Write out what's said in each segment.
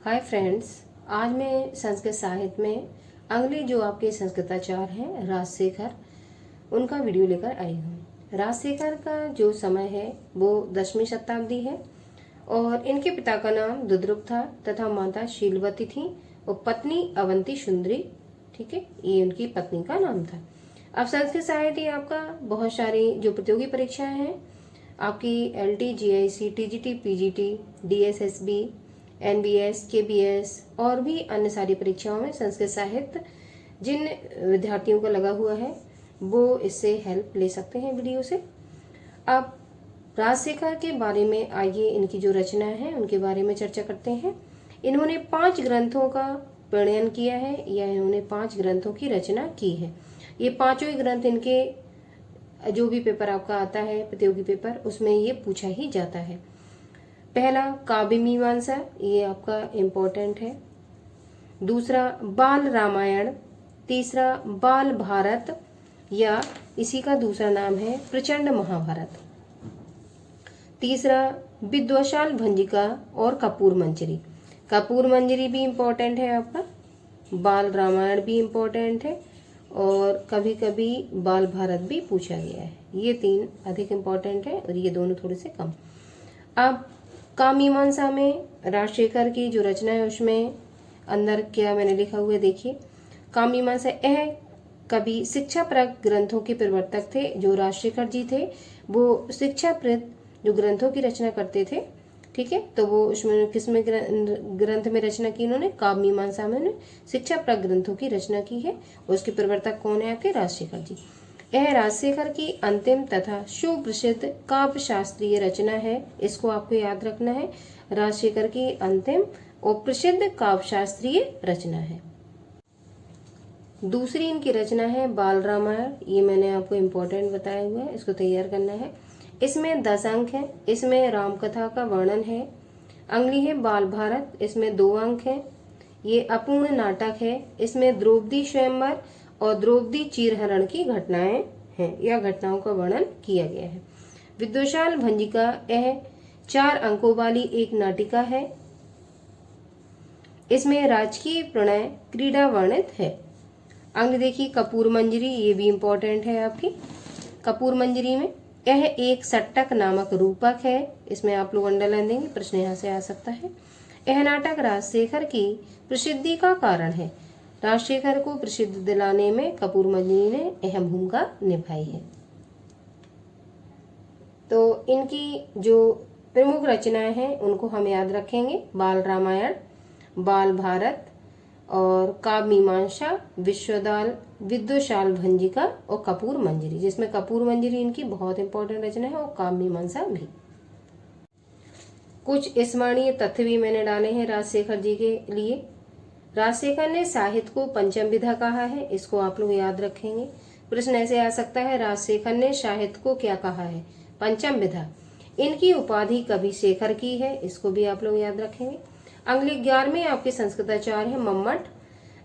Hi friends, आज मैं संस्कृत साहित्य में अगले जो आपके संस्कृताचार्य हैं राजशेखर, उनका वीडियो लेकर आई हूँ। राजशेखर का जो समय है वो 10वीं शताब्दी है और इनके पिता का नाम दुद्रुप था तथा माता शीलवती थी और पत्नी अवंती सुंदरी। ठीक है, ये उनकी पत्नी का नाम था। अब संस्कृत साहित्य आपका बहुत सारी जो प्रतियोगी परीक्षाएं हैं आपकी LT, GIC, TGT, PGT, DSSB, NBS, KBS और भी अन्य सारी परीक्षाओं में संस्कृत साहित्य जिन विद्यार्थियों को लगा हुआ है वो इससे हेल्प ले सकते हैं वीडियो से। अब राजशेखर के बारे में आइए इनकी जो रचना है उनके बारे में चर्चा करते हैं। इन्होंने 5 ग्रंथों का प्रणयन किया है या इन्होंने 5 ग्रंथों की रचना की है। ये पांचों ही ग्रंथ इनके जो भी पेपर आपका आता है प्रतियोगी पेपर उसमें ये पूछा ही जाता है। पहला काव्य मीमांसा, ये आपका इम्पोर्टेंट है। दूसरा बाल रामायण, तीसरा बाल भारत या इसी का दूसरा नाम है प्रचंड महाभारत, तीसरा विद्वशाल भंजिका और कपूर मंजरी। कपूर मंजरी भी इम्पोर्टेंट है आपका, बाल रामायण भी इम्पोर्टेंट है और कभी कभी बाल भारत भी पूछा गया है। ये 3 अधिक इम्पोर्टेंट है और ये दोनों थोड़े से कम। अब कामीमांसा में राजशेखर की जो रचना है उसमें अंदर क्या मैंने लिखा हुआ है देखिए। कामीमांसा यह कभी शिक्षाप्रद ग्रंथों के प्रवर्तक थे। जो राजशेखर जी थे वो शिक्षाप्रद जो ग्रंथों की रचना करते थे। ठीक है, तो वो उसमें किसमें ग्रंथ में रचना की इन्होंने? काव्य मीमांसा में शिक्षाप्रद ग्रंथों की रचना की है। उसके प्रवर्तक कौन है आपके? राजशेखर जी। यह राजशेखर की अंतिम तथा सुप्रसिद्ध काव्य शास्त्रीय रचना है। इसको आपको याद रखना है, राजशेखर की अंतिम और प्रसिद्ध काव्य शास्त्रीय रचना है। दूसरी इनकी रचना है बाल रामायण। ये मैंने आपको इम्पोर्टेंट बताया हुआ है, इसको तैयार करना है। इसमें 10 अंक है। इसमें रामकथा का वर्णन है। अगली है बाल भारत, इसमें 2 अंक है। ये अपूर्ण नाटक है। इसमें द्रौपदी स्वयंवर और द्रौपदी चीरहरण की घटनाएं हैं या घटनाओं का वर्णन किया गया है। विद्वशाल भंजिका, यह 4 अंकों वाली एक नाटिका है। इसमें राजकीय प्रणय क्रीड़ा वर्णित है। अगली देखिए कपूर मंजरी, ये भी इम्पोर्टेंट है आपकी। कपूर मंजरी में यह एक सट्टक नामक रूपक है। इसमें आप लोग अंडरलाइन देंगे, प्रश्न यहाँ से आ सकता है। यह नाटक राजशेखर की प्रसिद्धि का कारण है। राजशेखर को प्रसिद्ध दिलाने में कपूर मंजरी ने अहम भूमिका निभाई है। तो इनकी जो प्रमुख रचनाएं हैं उनको हम याद रखेंगे। बाल रामायण, बाल भारत और काव्य मीमांसा, विद्वशाल भंजिका और कपूर मंजरी, जिसमें कपूर मंजरी इनकी बहुत इंपॉर्टेंट रचना है और काव्य मीमांसा भी। कुछ स्मरणीय तथ्य भी मैंने डाले हैं राजशेखर जी के लिए। राजशेखर ने साहित्य को पंचम विधा कहा है, इसको आप लोग याद रखेंगे। प्रश्न ऐसे आ सकता है, राजशेखर ने साहित्य को क्या कहा है? पंचम विधा। इनकी उपाधि कवि शेखर की है, इसको भी आप लोग याद रखेंगे। अगले 11वें आपके संस्कृताचार्य है मम्मट,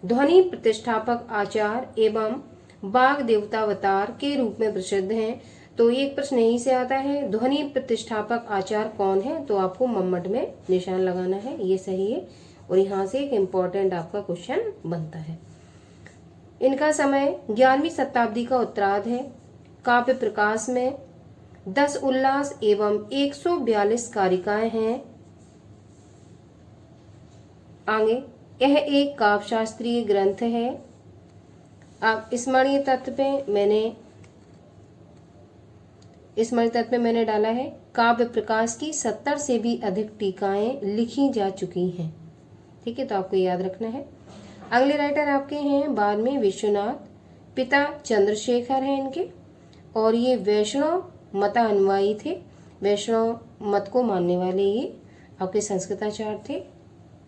ध्वनि प्रतिष्ठापक आचार्य एवं बाघ देवतावतार के रूप में प्रसिद्ध हैं। तो एक प्रश्न यहीं से आता है, ध्वनि प्रतिष्ठापक आचार्य कौन है? तो आपको मम्मट में निशान लगाना है, ये सही है और यहाँ से एक इम्पोर्टेंट आपका क्वेश्चन बनता है। इनका समय 11वीं शताब्दी का उत्तरार्ध है। काव्य प्रकाश में 10 उल्लास एवं 142 कारिकाएं हैं। आगे यह एक काव्य शास्त्रीय ग्रंथ है। अब स्मरणीय तत्व पे मैंने डाला है, काव्य प्रकाश की 70 से भी अधिक टीकाएं लिखी जा चुकी हैं। ठीक है, तो आपको याद रखना है। अगले राइटर आपके हैं बाद में विश्वनाथ, पिता चंद्रशेखर हैं इनके और ये वैष्णव मतानुयायी थे। वैष्णव मत को मानने वाले ये आपके संस्कृताचार्य थे।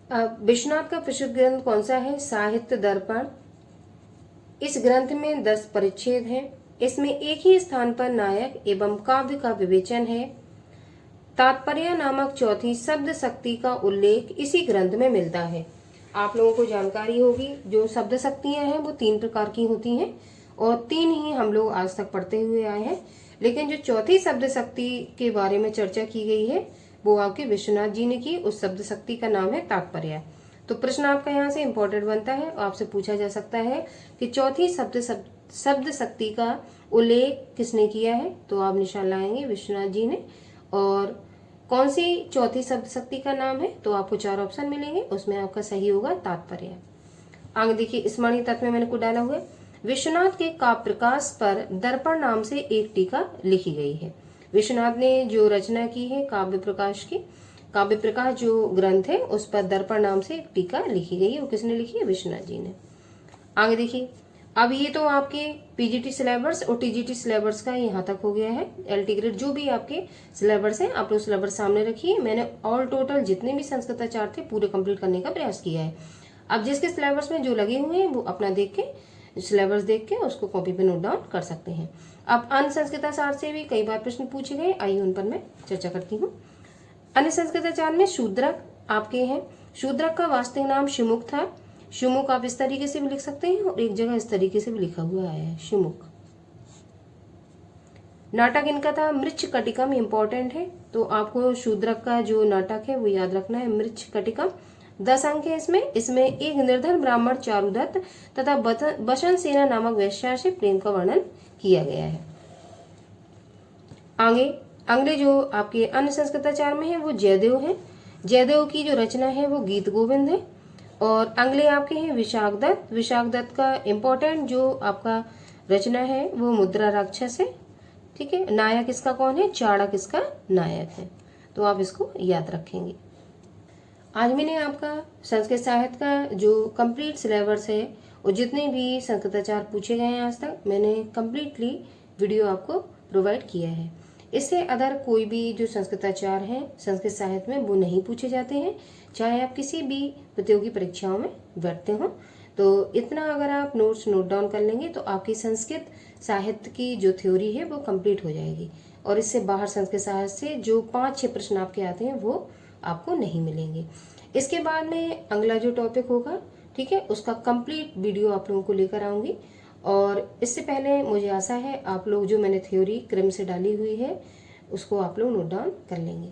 अब विश्वनाथ का प्रसिद्ध ग्रंथ कौन सा है? साहित्य दर्पण। इस ग्रंथ में 10 परिच्छेद हैं। इसमें एक ही स्थान पर नायक एवं काव्य का विवेचन है। तात्पर्य नामक चौथी शब्द शक्ति का उल्लेख इसी ग्रंथ में मिलता है। आप लोगों को जानकारी होगी जो शब्द शक्तियां हैं वो 3 प्रकार की होती हैं और 3 ही हम लोग आज तक पढ़ते हुए आए हैं। लेकिन जो चौथी शब्द शक्ति के बारे में चर्चा की गई है वो आपके विश्वनाथ जी ने की। उस शब्द शक्ति का नाम है तात्पर्य। तो प्रश्न आपका यहाँ से इम्पोर्टेंट बनता है और आपसे पूछा जा सकता है कि चौथी शब्द शक्ति का उल्लेख किसने किया है। तो आप निशान लगाएंगे विश्वनाथ जी ने। और कौन सी चौथी शब्द शक्ति का नाम है, तो आपको 4 ऑप्शन मिलेंगे, उसमें आपका सही होगा तात्पर्य। आगे देखिए, स्मरणीय तत्व में मैंने को डाला हुआ है। विश्वनाथ के काव्य प्रकाश पर दर्पण नाम से एक टीका लिखी गई है। विश्वनाथ ने जो रचना की है काव्य प्रकाश की, काव्य प्रकाश जो ग्रंथ है उस पर दर्पण नाम से एक टीका लिखी गई है। वो किसने लिखी है? विश्वनाथ जी ने। आगे देखिए, अब ये तो आपके पीजीटी सिलेबस और टीजीटी सिलेबस का यहाँ तक हो गया है। एलटी ग्रेड जो भी आपके सिलेबस हैं आप लोग सिलेबस सामने रखिए। मैंने ऑल टोटल जितने भी संस्कृताचार्य थे पूरे कंप्लीट करने का प्रयास किया है। अब जिसके सिलेबस में जो लगे हुए हैं वो अपना देख के, सिलेबस देख के उसको कॉपी पे नोट डाउन कर सकते हैं। अब अन्य संस्कृताचार्य से भी कई बार प्रश्न पूछे गए, आइए उन पर मैं चर्चा करती हूँ। अन्य संस्कृताचार्य में शूद्रक आपके हैं। शूद्रक का वास्तविक नाम शिमुख था। शिमुख आप इस तरीके से भी लिख सकते हैं और एक जगह इस तरीके से भी लिखा हुआ है शिमुख। नाटक इनका था मृच्छकटिकम, इंपॉर्टेंट है, तो आपको शूद्रक का जो नाटक है वो याद रखना है, मृच्छकटिकम। 10 अंक है इसमें एक निर्धन ब्राह्मण चारुदत्त तथा बसन सेना नामक वेश्या से प्रेम का वर्णन किया गया है। आगे अगले जो आपके अन्य संस्कृताचार्य में है वो जयदेव है। जयदेव की जो रचना है वो गीत गोविंद है। और अगले आपके हैं विशाख दत्त। विशाख दत्त का इम्पोर्टेंट जो आपका रचना है वो मुद्रा राक्षस है। ठीक है, नायक इसका कौन है? चाणक्य इसका नायक है, तो आप इसको याद रखेंगे। आज मैंने आपका संस्कृत साहित्य का जो कंप्लीट सिलेबस है और जितने भी संस्कृताचार्य पूछे गए हैं आज तक, मैंने कंप्लीटली वीडियो आपको प्रोवाइड किया है। इससे अदर कोई भी जो संस्कृताचार्य हैं संस्कृत साहित्य में वो नहीं पूछे जाते हैं, चाहे आप किसी भी प्रतियोगी परीक्षाओं में बैठते हो। तो इतना अगर आप नोट्स नोट डाउन कर लेंगे तो आपकी संस्कृत साहित्य की जो थ्योरी है वो कंप्लीट हो जाएगी। और इससे बाहर संस्कृत साहित्य से जो 5-6 प्रश्न आपके आते हैं वो आपको नहीं मिलेंगे। इसके बाद में अगला जो टॉपिक होगा, ठीक है, उसका कंप्लीट वीडियो आप लोगों को लेकर आऊंगी। और इससे पहले मुझे आशा है आप लोग जो मैंने थ्योरी क्रम से डाली हुई है उसको आप लोग नोट डाउन कर लेंगे।